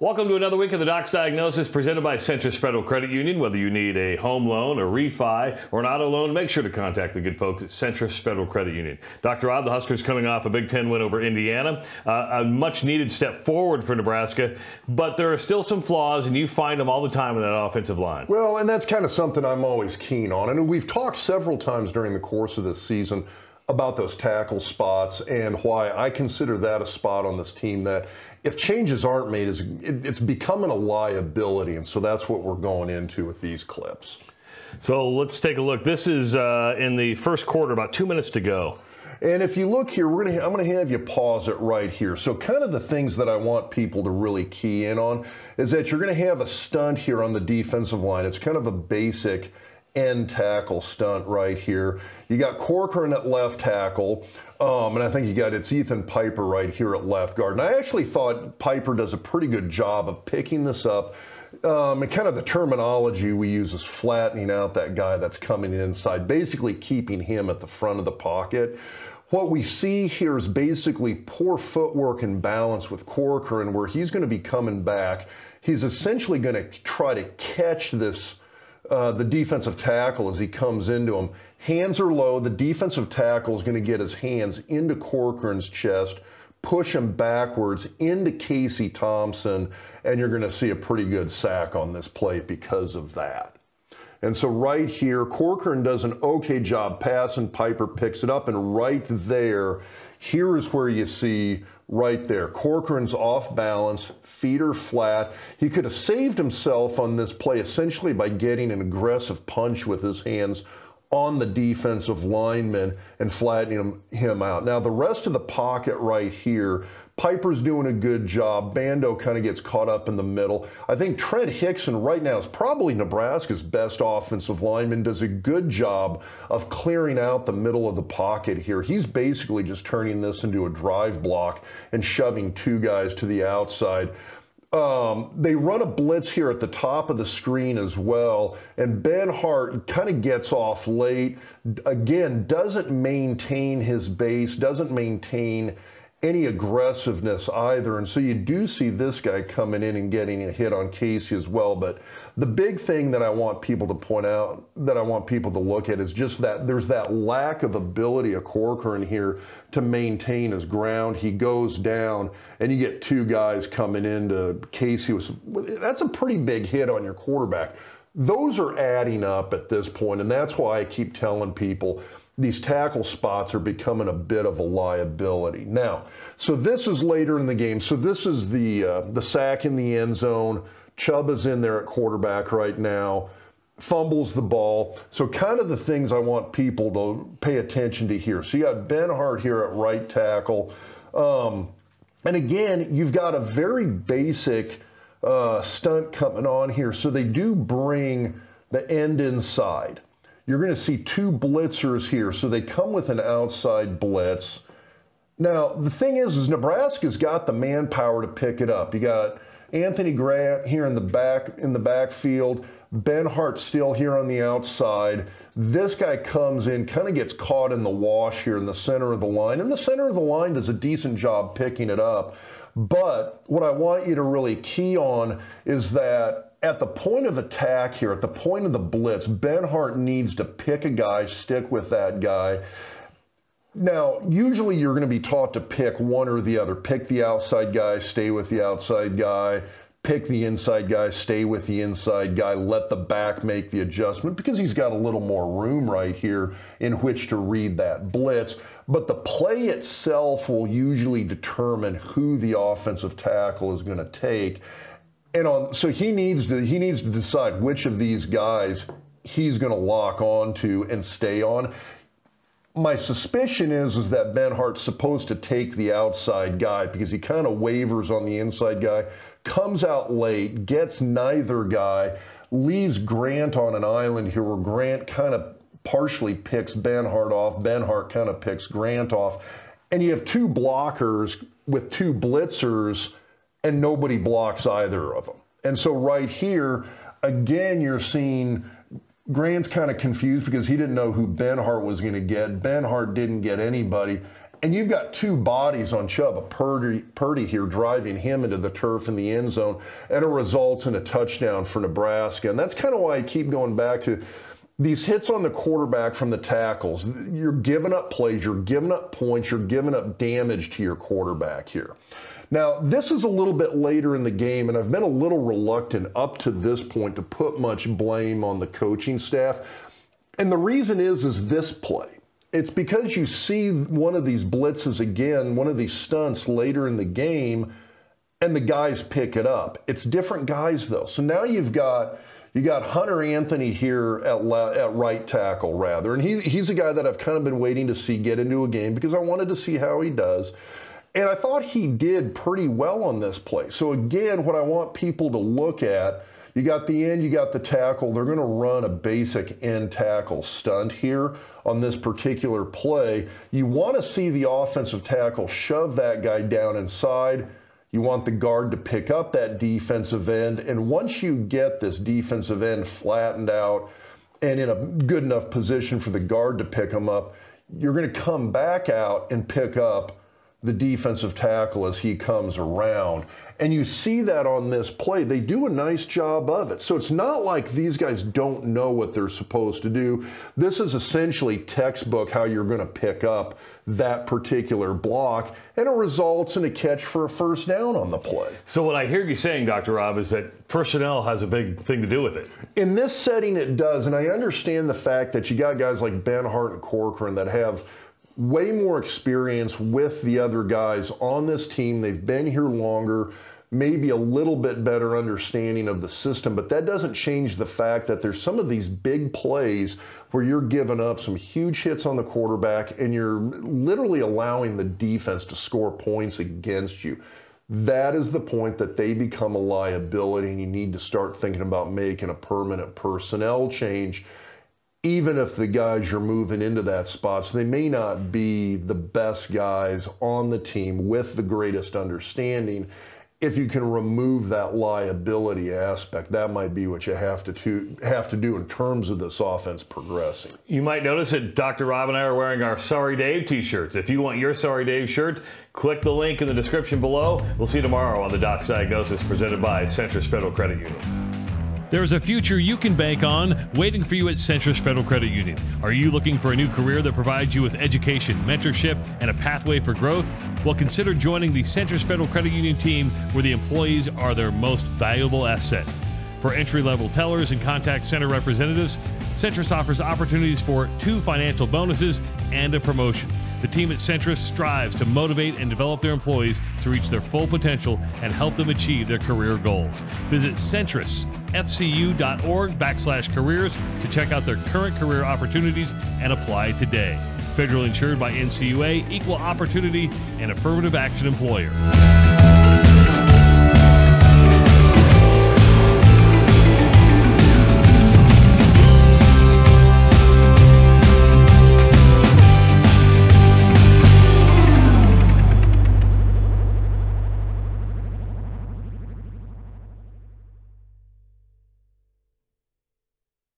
Welcome to another week of the Doc's Diagnosis presented by Centris Federal Credit Union. Whether you need a home loan, a refi, or an auto loan, make sure to contact the good folks at Centris Federal Credit Union. Dr. Odd, the Huskers coming off a Big Ten win over Indiana, a much-needed step forward for Nebraska, but there are still some flaws, and you find them all the time in that offensive line. Well, and that's kind of something I'm always keen on. And we've talked several times during the course of this season about those tackle spots and why I consider that a spot on this team that if changes aren't made, it's becoming a liability. And so that's what we're going into with these clips. So let's take a look. This is in the first quarter, about 2 minutes to go. And if you look here, I'm going to have you pause it right here. So kind of the things that I want people to really key in on is that you're going to have a stunt here on the defensive line. It's kind of a basic end tackle stunt right here. You got Corcoran at left tackle, and I think it's Ethan Piper right here at left guard. And I actually thought Piper does a pretty good job of picking this up. And kind of the terminology we use is flattening out that guy that's coming inside, basically keeping him at the front of the pocket. What we see here is basically poor footwork and balance with Corcoran, where he's going to be coming back. He's essentially going to try to catch this the defensive tackle as he comes into him. Hands are low. The defensive tackle is going to get his hands into Corcoran's chest, push him backwards into Casey Thompson, and you're going to see a pretty good sack on this play because of that. And so right here, Corcoran does an okay job passing. Piper picks it up, and right there, here is where you see right there, Corcoran's off balance, feet are flat. He could have saved himself on this play essentially by getting an aggressive punch with his hands on the defensive lineman and flattening him out. Now the rest of the pocket right here, Piper's doing a good job. Bando kind of gets caught up in the middle. I think Trent Hickson right now is probably Nebraska's best offensive lineman, does a good job of clearing out the middle of the pocket here. He's basically just turning this into a drive block and shoving two guys to the outside. They run a blitz here at the top of the screen as well, and Ben Hart kind of gets off late. Again, doesn't maintain his base, doesn't maintain any aggressiveness either, and so you do see this guy coming in and getting a hit on Casey as well. But the big thing that I want people to point out, that I want people to look at, is just that there's that lack of ability of Corcoran here to maintain his ground. He goes down, and you get two guys coming into Casey. That's a pretty big hit on your quarterback. Those are adding up at this point, and that's why I keep telling people these tackle spots are becoming a bit of a liability. Now, so this is later in the game. So this is the sack in the end zone. Chubb is in there at quarterback right now, fumbles the ball. So kind of the things I want people to pay attention to here. So you got Ben Hart here at right tackle. And again, you've got a very basic stunt coming on here. So they do bring the end inside. You're going to see two blitzers here. So they come with an outside blitz. Now, the thing is Nebraska's got the manpower to pick it up. You got Anthony Grant here in the backfield. Ben Hart still here on the outside. This guy comes in, kind of gets caught in the wash here in the center of the line. And the center of the line does a decent job picking it up. But what I want you to really key on is that at the point of attack here, at the point of the blitz, Ben Hart needs to pick a guy, stick with that guy. Now, usually you're going to be taught to pick one or the other. Pick the outside guy, stay with the outside guy. Pick the inside guy, stay with the inside guy. Let the back make the adjustment because he's got a little more room right here in which to read that blitz. But the play itself will usually determine who the offensive tackle is going to take. And so he needs to decide which of these guys he's going to lock on to and stay on. My suspicion is that Ben Hart's supposed to take the outside guy because he kind of wavers on the inside guy, comes out late, gets neither guy, leaves Grant on an island here where Grant kind of partially picks Ben Hart off. Ben Hart kind of picks Grant off. And you have two blockers with two blitzers, and nobody blocks either of them. And so right here, again, you're seeing Grant's kind of confused because he didn't know who Ben Hart was going to get. Ben Hart didn't get anybody. and you've got two bodies on Chubb, a Purdy here driving him into the turf in the end zone, and it results in a touchdown for Nebraska. And that's kind of why I keep going back to these hits on the quarterback from the tackles. You're giving up plays, you're giving up points, you're giving up damage to your quarterback here. Now, this is a little bit later in the game, and I've been a little reluctant up to this point to put much blame on the coaching staff. And the reason is this play. It's because you see one of these blitzes again, one of these stunts later in the game, and the guys pick it up. It's different guys, though. So now you got Hunter Anthony here at right tackle, rather. And he's a guy that I've kind of been waiting to see get into a game because I wanted to see how he does. And I thought he did pretty well on this play. So again, what I want people to look at, you got the end, you got the tackle. They're going to run a basic end tackle stunt here on this particular play. You want to see the offensive tackle shove that guy down inside. You want the guard to pick up that defensive end. And once you get this defensive end flattened out and in a good enough position for the guard to pick him up, you're going to come back out and pick up the defensive tackle as he comes around. And you see that on this play. They do a nice job of it. So it's not like these guys don't know what they're supposed to do. This is essentially textbook how you're going to pick up that particular block, and it results in a catch for a first down on the play. So what I hear you saying, Dr. Rob, is that personnel has a big thing to do with it. In this setting, it does. And I understand the fact that you got guys like Ben Hart and Corcoran that have way more experience with the other guys on this team. They've been here longer, maybe a little bit better understanding of the system, but that doesn't change the fact that there's some of these big plays where you're giving up some huge hits on the quarterback and you're literally allowing the defense to score points against you. That is the point that they become a liability, and you need to start thinking about making a permanent personnel change. Even if the guys you're moving into that spot, so they may not be the best guys on the team with the greatest understanding, if you can remove that liability aspect, that might be what you have to do in terms of this offense progressing. You might notice that Dr. Rob and I are wearing our Sorry Dave t-shirts. If you want your Sorry Dave shirt, click the link in the description below. We'll see you tomorrow on the Doc's Diagnosis, presented by Centris Federal Credit Union. There's a future you can bank on waiting for you at Centris Federal Credit Union. Are you looking for a new career that provides you with education, mentorship, and a pathway for growth? Well, consider joining the Centris Federal Credit Union team, where the employees are their most valuable asset. For entry-level tellers and contact center representatives, Centris offers opportunities for 2 financial bonuses and a promotion. The team at Centris strives to motivate and develop their employees to reach their full potential and help them achieve their career goals. Visit centrisfcu.org/careers to check out their current career opportunities and apply today. Federally insured by NCUA, equal opportunity, and affirmative action employer.